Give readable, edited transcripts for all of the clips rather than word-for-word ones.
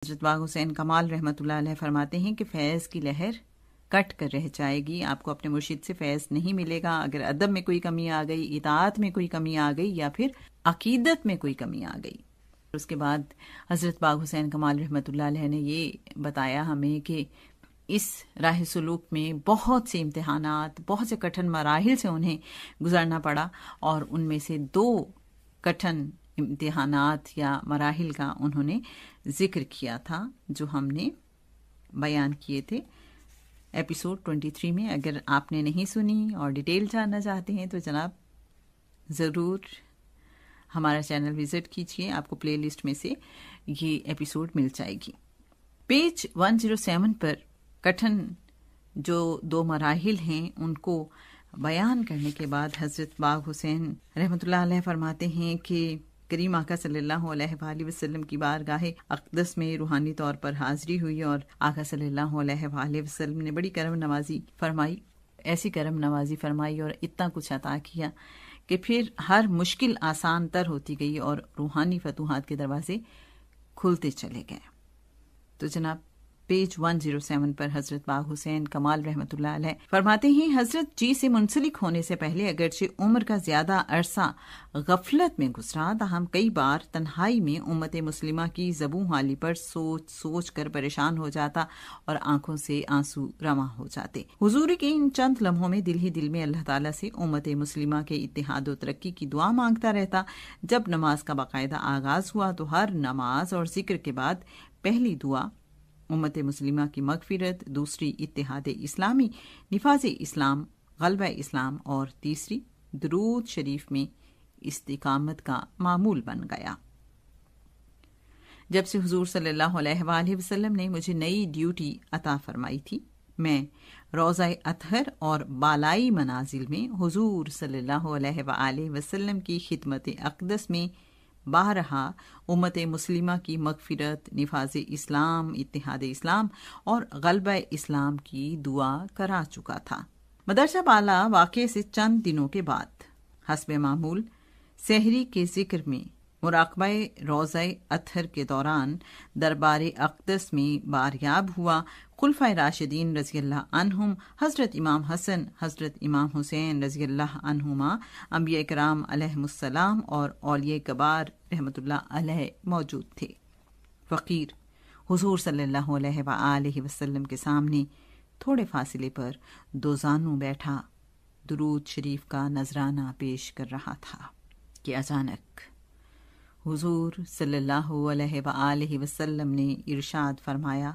حضرت باغ حسین کمال رحمۃ اللہ علیہ فرماتے ہیں کہ فیض کی لہر کٹ کر رہ جائے گی، آپ کو اپنے مرشد سے فیض نہیں ملے گا اگر ادب میں کوئی کمی آ گئی، اطاعت میں کوئی کمی آ گئی، یا پھر عقیدت میں کوئی کمی آ گئی۔ اس کے بعد حضرت باغ حسین کمال رحمۃ اللہ علیہ نے یہ بتایا ہمیں کہ اس راہ سلوک میں بہت سے امتحانات، بہت سے کٹھن مراحل سے انہیں گزرنا پڑا، اور ان میں سے 2 کٹھن امتحانات یا مراحل کا انہوں نے ذکر کیا تھا جو ہم نے بیان کیے تھے ایپیسوڈ 23 میں۔ اگر آپ نے نہیں سنی اور ڈیٹیل جاننا چاہتے ہیں تو جناب ضرور ہمارا چینل وزٹ کیجئے، آپ کو پلے لسٹ میں سے یہ ایپیسوڈ مل جائے گی۔ پیج 107 پر کٹھن جو 2 مراحل ہیں ان کو بیان کرنے کے بعد حضرت باغ حسین رحمۃ اللہ علیہ فرماتے ہیں کہ کریم آقا صلی اللہ علیہ وآلہ وسلم کی بارگاہ اقدس میں روحانی طور پر حاضری ہوئی، اور آقا صلی اللہ علیہ وآلہ وسلم نے بڑی کرم نوازی فرمائی، ایسی کرم نوازی فرمائی اور اتنا کچھ عطا کیا کہ پھر ہر مشکل آسان تر ہوتی گئی اور روحانی فتوحات کے دروازے کھلتے چلے گئے۔ تو جناب پیج 107 پر حضرت باغ حسین کمال رحمۃ اللہ علیہ فرماتے ہیں، حضرت جی سے منسلک ہونے سے پہلے اگرچہ عمر کا زیادہ عرصہ غفلت میں گزرا، تاہم کئی بار تنہائی میں امت مسلمہ کی زبوں حالی پر سوچ سوچ کر پریشان ہو جاتا اور آنکھوں سے آنسو رواں ہو جاتے۔ حضور کے ان چند لمحوں میں دل ہی دل میں اللہ تعالیٰ سے امت مسلمہ کے اتحاد و ترقی کی دعا مانگتا رہتا۔ جب نماز کا باقاعدہ آغاز ہوا تو ہر نماز اور ذکر کے بعد پہلی دعا امت مسلمہ کی مغفرت، دوسری اتحاد اسلامی، نفاذ اسلام، غلبہ اسلام، اور تیسری درود شریف میں استقامت کا معمول بن گیا۔ جب سے حضور صلی اللہ علیہ وآلہ وسلم نے مجھے نئی ڈیوٹی عطا فرمائی تھی، میں روضہ اطہر اور بالائی منازل میں حضور صلی اللہ علیہ وآلہ وسلم کی خدمت اقدس میں بارہا امت مسلمہ کی مغفرت، نفاذ اسلام، اتحاد اسلام اور غلبہ اسلام کی دعا کرا چکا تھا۔ مدرسہ بالا واقعے سے چند دنوں کے بعد حسب معمول سحری کے ذکر میں مراقبہ روضہ اطہر کے دوران دربار اقدس میں باریاب ہوا۔ خلفائے راشدین رضی اللہ عنہم، حضرت امام حسن، حضرت امام حسین رضی اللہ عنہما، انبیاء کرام علیہم السلام اور اولیاء کبار رحمۃ اللہ علیہ موجود تھے۔ فقیر حضور صلی اللہ علیہ وآلہ وسلم کے سامنے تھوڑے فاصلے پر 2 زانو بیٹھا درود شریف کا نذرانہ پیش کر رہا تھا کہ اچانک حضور صلی اللہ علیہ وآلہ وسلم نے ارشاد فرمایا،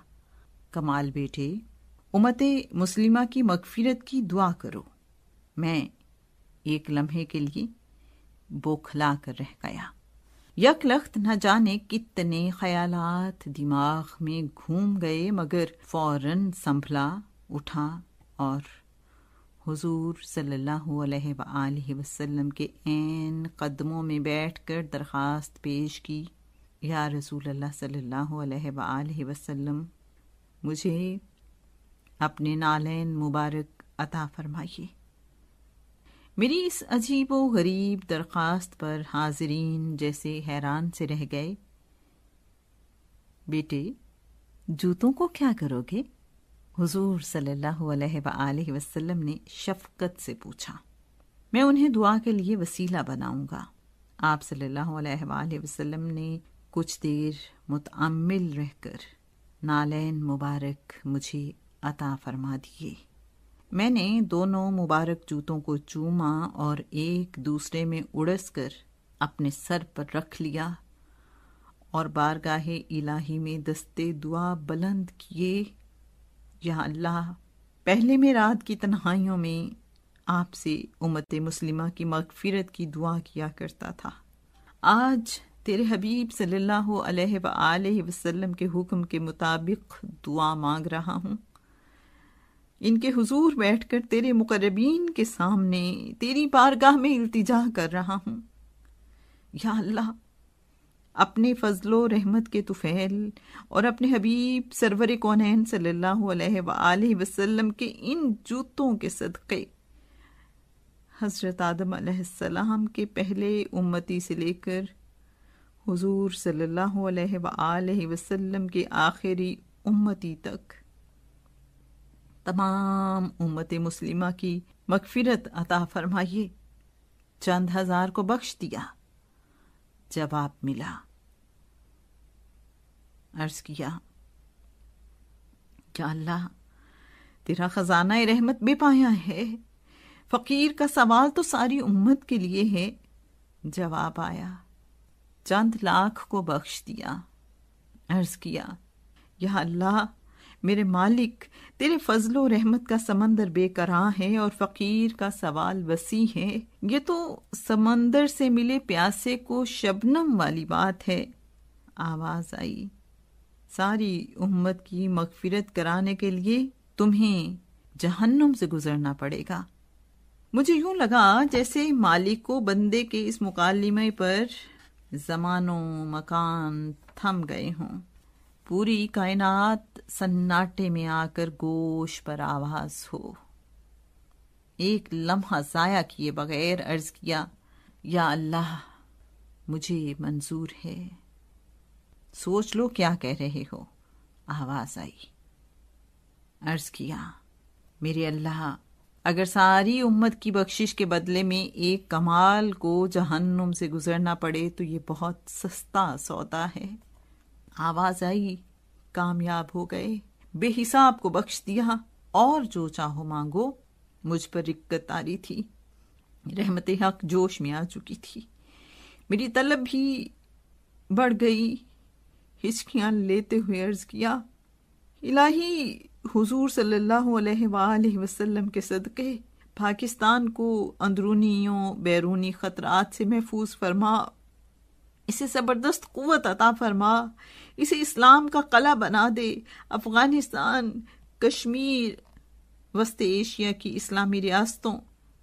کمال بیٹے، امت مسلمہ کی مغفرت کی دعا کرو۔ میں ایک لمحے کے لیے بوکھلا کر رہ گیا۔ یک لخت نہ جانے کتنے خیالات دماغ میں گھوم گئے، مگر فوراً سنبھلا، اٹھا اور حضور صلی اللہ علیہ وآلہ وسلم کے عین قدموں میں بیٹھ کر درخواست پیش کی، یا رسول اللہ صلی اللہ علیہ وآلہ وسلم، مجھے اپنے نالین مبارک عطا فرمائیے۔ میری اس عجیب و غریب درخواست پر حاضرین جیسے حیران سے رہ گئے۔ بیٹے، جوتوں کو کیا کرو گے؟ حضور صلی اللہ علیہ وآلہ وسلم نے شفقت سے پوچھا۔ میں انہیں دعا کے لیے وسیلہ بناؤں گا۔ آپ صلی اللہ علیہ وآلہ وسلم نے کچھ دیر متأمل رہ کر نالین مبارک مجھے عطا فرما دیے۔ میں نے دونوں مبارک جوتوں کو چوما اور ایک دوسرے میں اڑس کر اپنے سر پر رکھ لیا اور بارگاہ الہی میں دستے دعا بلند کیے، یا اللہ، پہلے میں رات کی تنہائیوں میں آپ سے امت مسلمہ کی مغفرت کی دعا کیا کرتا تھا۔ آج تیرے حبیب صلی اللہ علیہ وآلہ وسلم کے حکم کے مطابق دعا مانگ رہا ہوں۔ ان کے حضور بیٹھ کر تیرے مقربین کے سامنے تیری بارگاہ میں التجا کر رہا ہوں۔ یا اللہ، اپنے فضل و رحمت کے طفیل اور اپنے حبیب سرور کونین صلی اللہ علیہ وآلہ وسلم کے ان جوتوں کے صدقے حضرت آدم علیہ السلام کے پہلے امتی سے لے کر حضور صلی اللہ علیہ وآلہ وسلم کے آخری امتی تک تمام امت مسلمہ کی مغفرت عطا فرمائیے۔ چند ہزار کو بخش دیا۔ جواب ملا، عرض کیا کہ اللہ تیرا خزانہ رحمت بے پایا ہے، فقیر کا سوال تو ساری امت کے لیے ہے۔ جواب آیا، چند لاکھ کو بخش دیا۔ عرض کیا، یا اللہ میرے مالک، تیرے فضل و رحمت کا سمندر بے کراں ہے اور فقیر کا سوال وسیع ہے۔ یہ تو سمندر سے ملے پیاسے کو شبنم والی بات ہے۔ آواز آئی، ساری امت کی مغفرت کرانے کے لیے تمہیں جہنم سے گزرنا پڑے گا۔ مجھے یوں لگا جیسے مالک کو بندے کے اس مکالمے پر زمان و مکان تھم گئے ہوں، پوری کائنات سناٹے میں آ کر گوش پر آواز ہو۔ ایک لمحہ ضائع کیے بغیر عرض کیا، یا اللہ مجھے منظور ہے، سوچ لو کیا کہہ رہے ہو۔ آواز آئی، عرض کیا، میرے اللہ اگر ساری امت کی بخشش کے بدلے میں ایک کمال کو جہنم سے گزرنا پڑے تو یہ بہت سستا سودا ہے۔ آواز آئی، کامیاب ہو گئے، بے حساب کو بخش دیا، اور جو چاہو مانگو۔ مجھ پر رکت آری تھی، رحمت حق جوش میں آ چکی تھی، میری طلب بھی بڑھ گئی۔ ہچکیاں لیتے ہوئے عرض کیا، الہی حضور صلی اللہ علیہ وآلہ وسلم کے صدقے پاکستان کو اندرونیوں بیرونی خطرات سے محفوظ فرما، اسے زبردست قوت عطا فرما، اسے اسلام کا قلعہ بنا دے، افغانستان، کشمیر، وسط ایشیا کی اسلامی ریاستوں،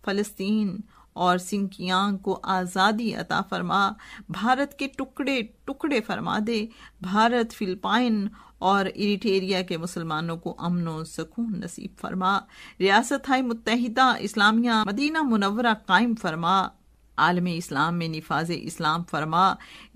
فلسطین اور سنکیانگ کو آزادی عطا فرما، بھارت کے ٹکڑے ٹکڑے فرما دے، بھارت، فلپائن اور ایریٹیریا کے مسلمانوں کو امن و سکون نصیب فرما، ریاستہائے متحدہ اسلامیہ مدینہ منورہ قائم فرما، عالم اسلام میں نفاذ اسلام فرما،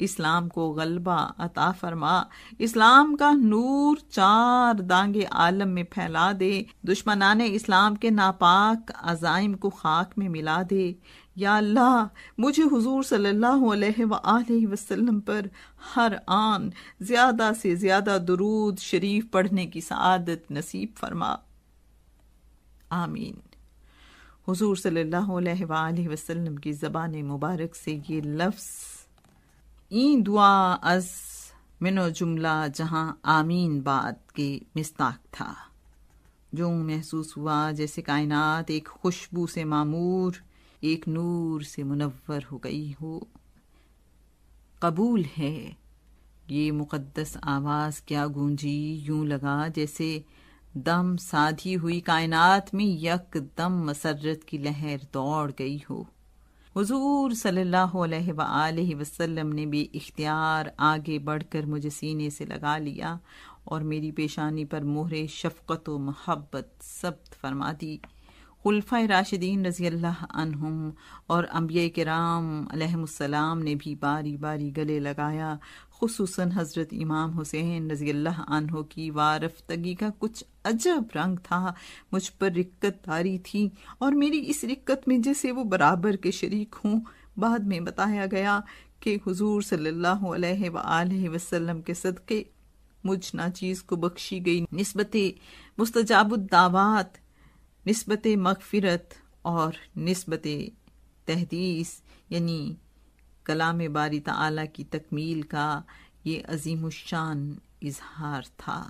اسلام کو غلبہ عطا فرما، اسلام کا نور چار دانگے عالم میں پھیلا دے، دشمنان اسلام کے ناپاک عزائم کو خاک میں ملا دے۔ یا اللہ مجھے حضور صلی اللہ علیہ وآلہ وسلم پر ہر آن زیادہ سے زیادہ درود شریف پڑھنے کی سعادت نصیب فرما، آمین۔ حضور صلی اللہ علیہ وآلہ وسلم کی زبان مبارک سے یہ لفظ این دعا از منو جملہ جہاں آمین بعد کے مصداق تھا، جو محسوس ہوا جیسے کائنات ایک خوشبو سے معمور، ایک نور سے منور ہو گئی ہو۔ قبول ہے، یہ مقدس آواز کیا گونجی، یوں لگا جیسے دم سادھی ہوئی کائنات میں یک دم مسرت کی لہر دوڑ گئی ہو۔ حضور صلی اللہ علیہ وآلہ وسلم نے بے اختیار آگے بڑھ کر مجھے سینے سے لگا لیا اور میری پیشانی پر مہر شفقت و محبت ثبت فرما دی۔ خلفائے راشدین رضی اللہ عنہم اور انبیاء کرام علیہم السلام نے بھی باری باری گلے لگایا، خصوصاً حضرت امام حسین رضی اللہ عنہ کی وارفتگی کا کچھ عجب رنگ تھا، مجھ پر رکت آری تھی، اور میری اس رکت میں جیسے وہ برابر کے شریک ہوں۔ بعد میں بتایا گیا کہ حضور صلی اللہ علیہ وآلہ وسلم کے صدقے مجھ ناچیز کو بخشی گئی نسبت مستجاب الدعوات، نسبت مغفرت اور نسبت تحدیث، یعنی کلام باری تعالیٰ کی تکمیل کا یہ عظیم الشان اظہار تھا۔